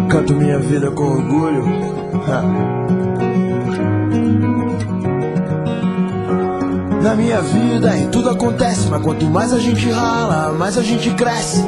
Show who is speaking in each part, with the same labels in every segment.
Speaker 1: Canto minha vida com orgulho. Na minha vida e tudo acontece, mas quanto mais a gente rala, mais a gente cresce.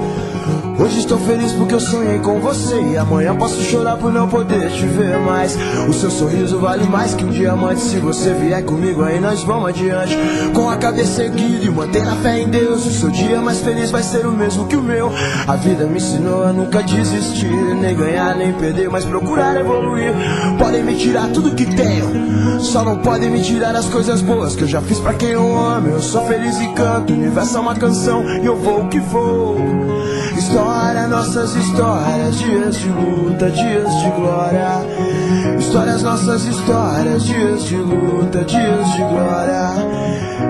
Speaker 1: Hoje estou feliz porque eu sonhei com você, e amanhã posso chorar por não poder te ver mais. O seu sorriso vale mais que um diamante. Se você vier comigo aí nós vamos adiante, com a cabeça erguida e manter a fé em Deus. O seu dia mais feliz vai ser o mesmo que o meu. A vida me ensinou a nunca desistir, nem ganhar nem perder, mas procurar evoluir. Podem me tirar tudo que tenho, só não podem me tirar as coisas boas que eu já fiz pra quem eu amo. Eu sou feliz e canto, o universo é uma canção e eu vou que vou. História, nossas histórias, dias de luta, dias de glória. Histórias, nossas histórias, dias de luta, dias de glória.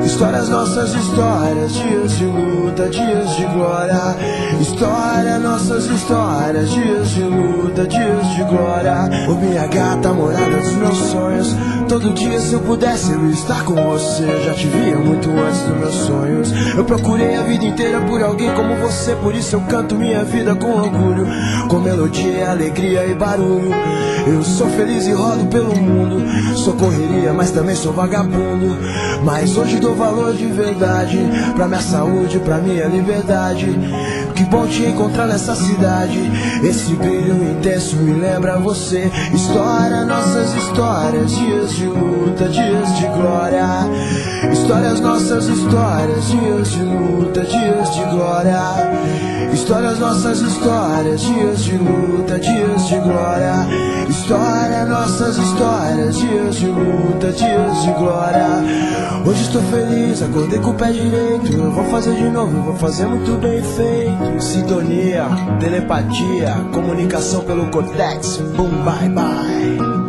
Speaker 1: Histórias, nossas histórias, dias de luta, dias de glória. História, nossas histórias, dias de luta, dias de glória. Ô minha gata, morada dos meus sonhos, todo dia se eu pudesse eu ia estar com você. Eu já te via muito antes dos meus sonhos. Eu procurei a vida inteira por alguém como você, por isso eu canto minha vida com orgulho, com melodia, alegria e barulho. Eu sou feliz e rodo pelo mundo, sou correria, mas também sou vagabundo. Mas hoje dou valor de verdade pra minha saúde, pra minha liberdade. Que bom te encontrar nessa cidade, esse brilho intenso me lembra você. História, nossas histórias, dias de luta, dias de glória. Histórias, nossas histórias, dias de luta, dias de glória. Histórias, nossas histórias, dias de luta, dias de glória. História, nossas histórias, dias de luta, dias de glória. Hoje estou feliz, acordei com o pé direito. Eu vou fazer de novo, eu vou fazer muito bem feito. Sintonia, telepatia, comunicação pelo cortex. Boom, bye, bye.